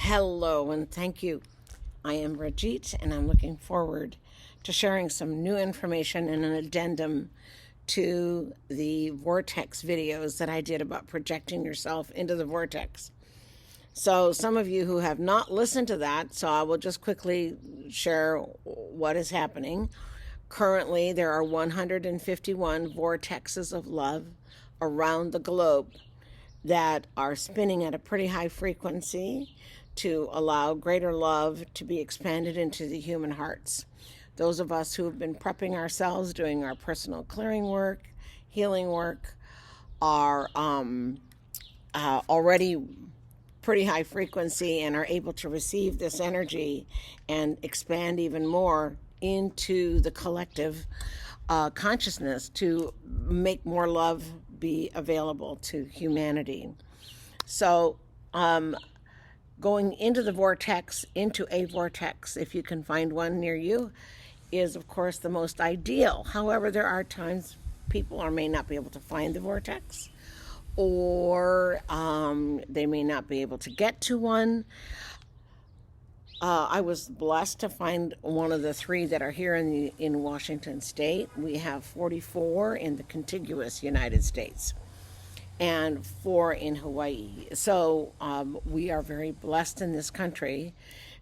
Hello and thank you. I am Rajith and I'm looking forward to sharing some new information and an addendum to the Vortex videos that I did about projecting yourself into the vortex. So some of you who have not listened to that, so I will just quickly share what is happening. Currently, there are 151 vortexes of love around the globe that are spinning at a pretty high frequency to allow greater love to be expanded into the human hearts. Those of us who have been prepping ourselves, doing our personal clearing work, healing work, are already pretty high frequency and are able to receive this energy and expand even more into the collective consciousness to make more love be available to humanity. So going into the vortex, into a vortex, if you can find one near you, is of course the most ideal. However, there are times people may not be able to find the vortex, or they may not be able to get to one. I was blessed to find one of the three that are here in Washington State. We have 44 in the contiguous United States and 4 in Hawaii. So we are very blessed in this country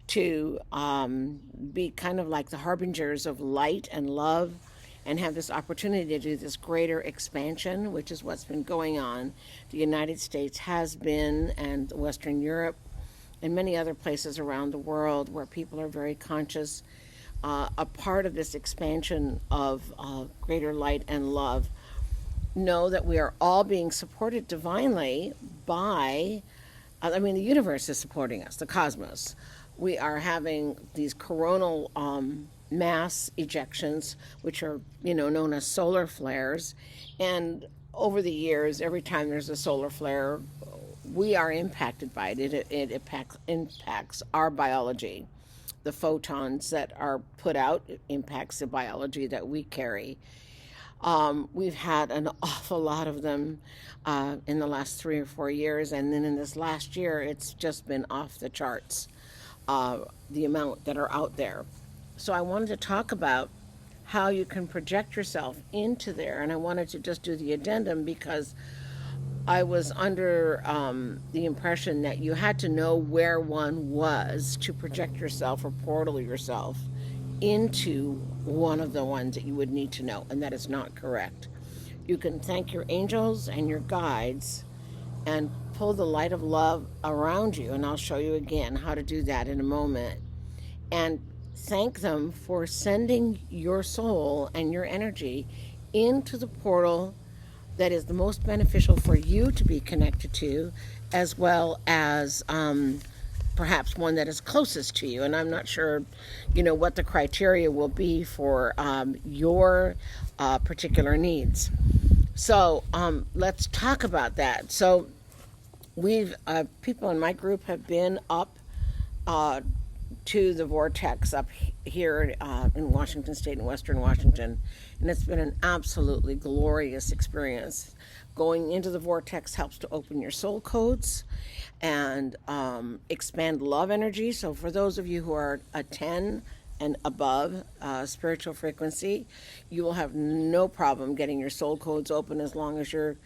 to be kind of like the harbingers of light and love and have this opportunity to do this greater expansion, which is what's been going on. The United States has been, and Western Europe, and many other places around the world where people are very conscious, a part of this expansion of greater light and love. Know that we are all being supported divinely by, the universe is supporting us, the cosmos. We are having these coronal mass ejections, which are, known as solar flares. And over the years, every time there's a solar flare, we are impacted by it. It impacts our biology. The photons that are put out impacts the biology that we carry. We've had an awful lot of them in the last 3 or 4 years, and then in this last year, it's just been off the charts, the amount that are out there. So I wanted to talk about how you can project yourself into there, and I wanted to just do the addendum because I was under the impression that you had to know where one was to project yourself or portal yourself into one of the ones that you would need to know, and that is not correct. You can thank your angels and your guides and pull the light of love around you, and I'll show you again how to do that in a moment, and thank them for sending your soul and your energy into the portal that is the most beneficial for you to be connected to, as well as perhaps one that is closest to you. And I'm not sure, what the criteria will be for your particular needs. So let's talk about that. So we've people in my group have been up to the vortex up here in Washington State and Western Washington, and it's been an absolutely glorious experience. Going into the vortex helps to open your soul codes and expand love energy. So for those of you who are a 10 and above spiritual frequency, you will have no problem getting your soul codes open as long as you're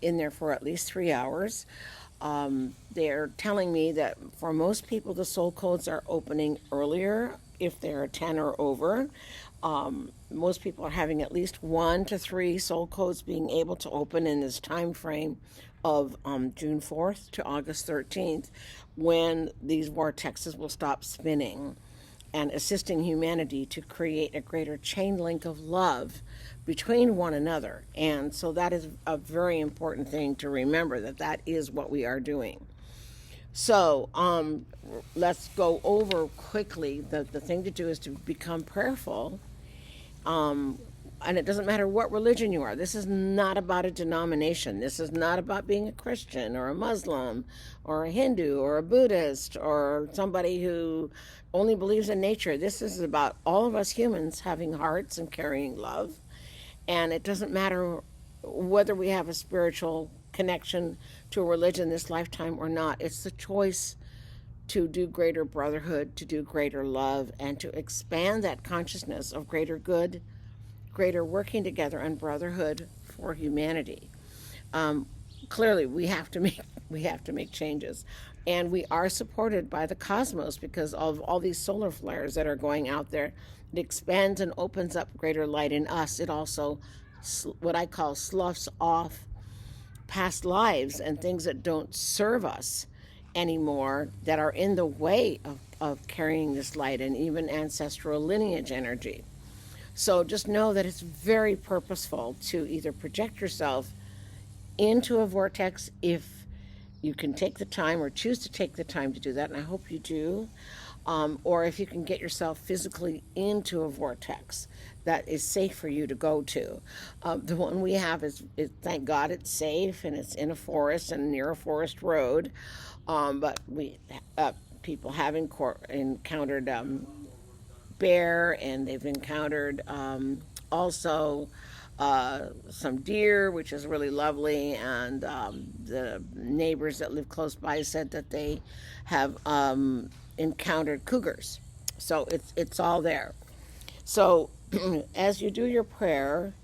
in there for at least 3 hours. They're telling me that for most people, the soul codes are opening earlier if they're 10 or over. Most people are having at least 1 to 3 soul codes being able to open in this time frame of June 4th to August 13th, when these vortexes will stop spinning and assisting humanity to create a greater chain link of love between one another. And so that is a very important thing to remember, that is what we are doing. So let's go over quickly. The thing to do is to become prayerful. And it doesn't matter what religion you are. This is not about a denomination. This is not about being a Christian or a Muslim or a Hindu or a Buddhist or somebody who only believes in nature. This is about all of us humans having hearts and carrying love. And it doesn't matter whether we have a spiritual connection to a religion this lifetime or not. It's the choice to do greater brotherhood, to do greater love, and to expand that consciousness of greater good, greater working together and brotherhood for humanity. Clearly, we have to make changes, and we are supported by the cosmos because of all these solar flares that are going out there. It expands and opens up greater light in us. It also, what I call, sloughs off past lives and things that don't serve us anymore, that are in the way of carrying this light, and even ancestral lineage energy. So just know that it's very purposeful to either project yourself into a vortex, if you can take the time or choose to take the time to do that, and I hope you do, or if you can get yourself physically into a vortex that is safe for you to go to. The one we have is, thank God, it's safe, and it's in a forest and near a forest road, but people have encountered bear, and they've encountered also some deer, which is really lovely, and the neighbors that live close by said that they have encountered cougars. So it's all there. So as you do your prayer,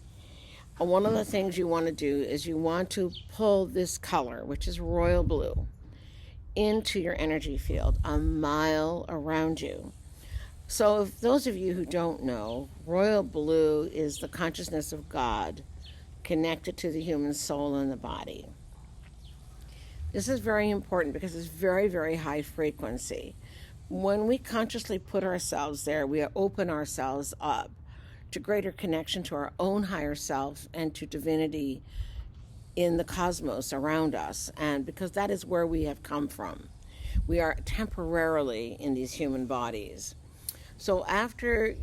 one of the things you want to do is you want to pull this color, which is royal blue, into your energy field a mile around you. So if those of you who don't know, royal blue is the consciousness of God connected to the human soul and the body. This is very important because it's very, very high frequency. When we consciously put ourselves there, we open ourselves up to greater connection to our own higher self and to divinity in the cosmos around us. And because that is where we have come from. We are temporarily in these human bodies. So after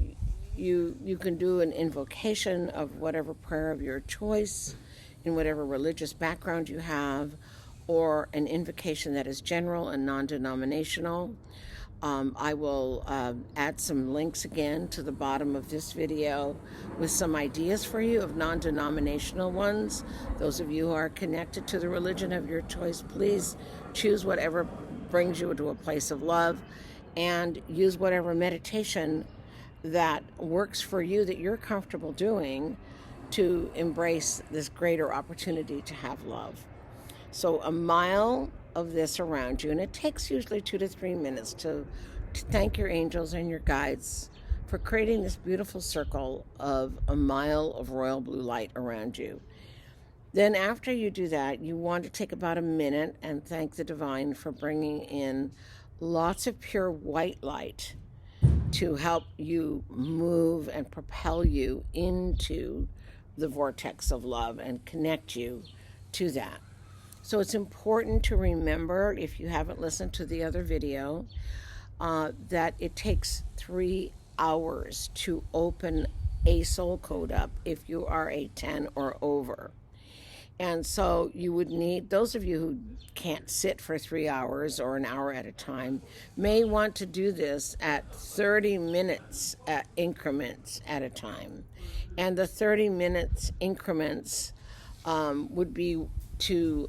you can do an invocation of whatever prayer of your choice, in whatever religious background you have, or an invocation that is general and non-denominational. I will add some links again to the bottom of this video with some ideas for you of non-denominational ones. Those of you who are connected to the religion of your choice, please choose whatever brings you to a place of love, and use whatever meditation that works for you, that you're comfortable doing, to embrace this greater opportunity to have love. So a mile of this around you, and it takes usually 2 to 3 minutes to thank your angels and your guides for creating this beautiful circle of a mile of royal blue light around you. Then after you do that, you want to take about a minute and thank the divine for bringing in lots of pure white light to help you move and propel you into the vortex of love and connect you to that. So it's important to remember, if you haven't listened to the other video, that it takes 3 hours to open a soul code up if you are a 10 or over. And so you would need, those of you who can't sit for 3 hours or an hour at a time, may want to do this at 30 minutes increments at a time. And the 30 minutes increments would be to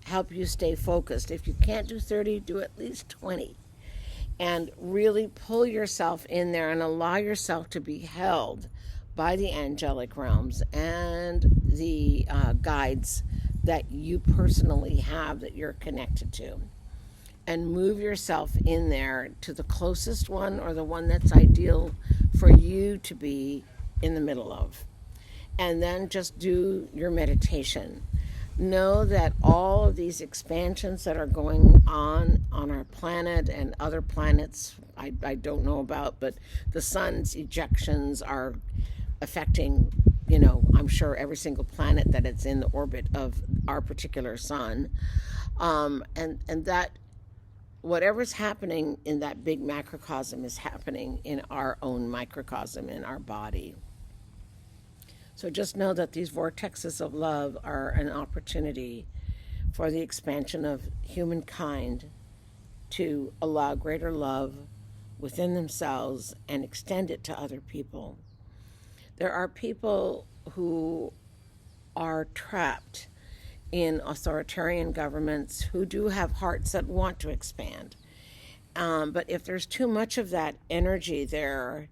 help you stay focused. If you can't do 30, do at least 20. And really pull yourself in there and allow yourself to be held by the angelic realms and the guides that you personally have, that you're connected to. And move yourself in there to the closest one, or the one that's ideal for you to be in the middle of. And then just do your meditation. Know that all of these expansions that are going on our planet and other planets I don't know about, but the sun's ejections are affecting, I'm sure every single planet that it's in the orbit of our particular sun. And that whatever's happening in that big macrocosm is happening in our own microcosm, in our body. So just know that these vortexes of love are an opportunity for the expansion of humankind to allow greater love within themselves and extend it to other people. There are people who are trapped in authoritarian governments who do have hearts that want to expand. But if there's too much of that energy there,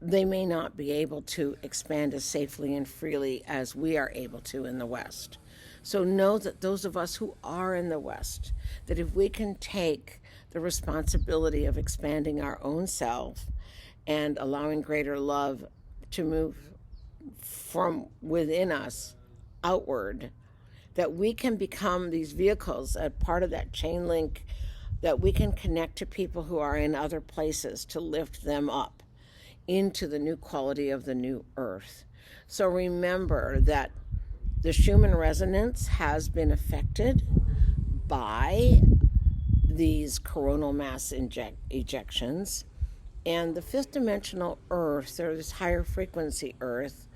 they may not be able to expand as safely and freely as we are able to in the West. So know that those of us who are in the West, that if we can take the responsibility of expanding our own self and allowing greater love to move from within us outward, that we can become these vehicles, a part of that chain link, that we can connect to people who are in other places to lift them up into the new quality of the new earth. So remember that the Schumann resonance has been affected by these coronal mass ejections, and the fifth dimensional earth, or this higher frequency earth,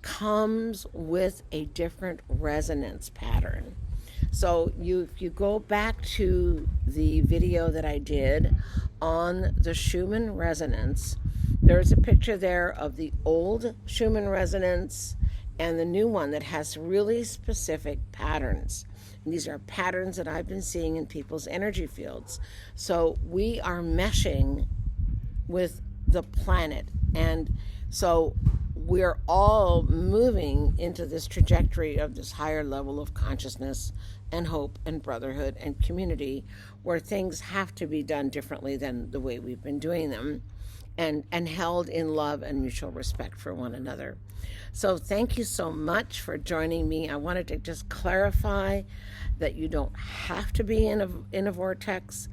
comes with a different resonance pattern. So if you go back to the video that I did on the Schumann resonance, there's a picture there of the old Schumann resonance and the new one that has really specific patterns. And these are patterns that I've been seeing in people's energy fields. So we are meshing with the planet. And so we're all moving into this trajectory of this higher level of consciousness and hope and brotherhood and community, where things have to be done differently than the way we've been doing them, and held in love and mutual respect for one another. So thank you so much for joining me. I wanted to just clarify that you don't have to be in a vortex.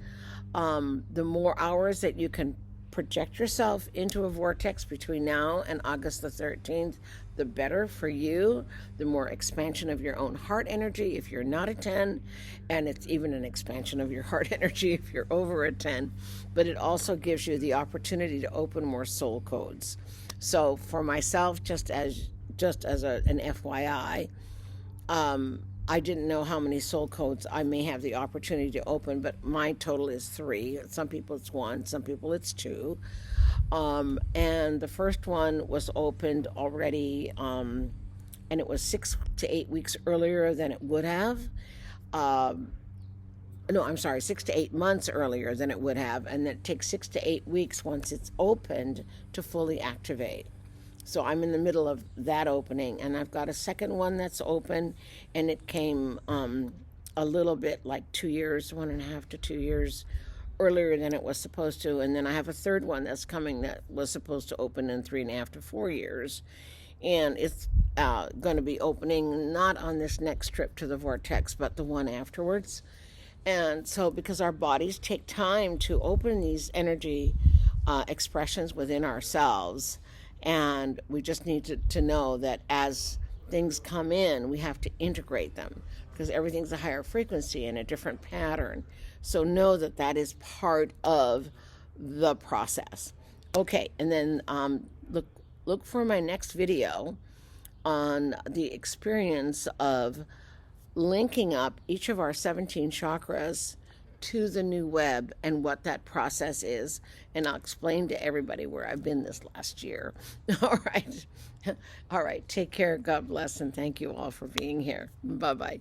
The more hours that you can project yourself into a vortex between now and August the 13th, the better for you. The more expansion of your own heart energy if you're not a 10, and it's even an expansion of your heart energy if you're over a 10. But it also gives you the opportunity to open more soul codes. So for myself, just as an FYI, I didn't know how many soul codes I may have the opportunity to open, but my total is 3. Some people it's 1, some people it's 2. And the first one was opened already, and it was 6 to 8 weeks earlier than it would have. 6 to 8 months earlier than it would have, and it takes 6 to 8 weeks once it's opened to fully activate. So I'm in the middle of that opening, and I've got a second one that's open, and it came a little bit like 2 years, 1.5 to 2 years earlier than it was supposed to. And then I have a third one that's coming that was supposed to open in 3.5 to 4 years. And it's going to be opening not on this next trip to the vortex, but the one afterwards. And so because our bodies take time to open these energy expressions within ourselves, and we just need to know that as things come in, we have to integrate them, because everything's a higher frequency and a different pattern. So know that that is part of the process. Okay, and then look for my next video on the experience of linking up each of our 17 chakras to the new web and what that process is. And I'll explain to everybody where I've been this last year. All right. Take care. God bless. And thank you all for being here. Bye-bye.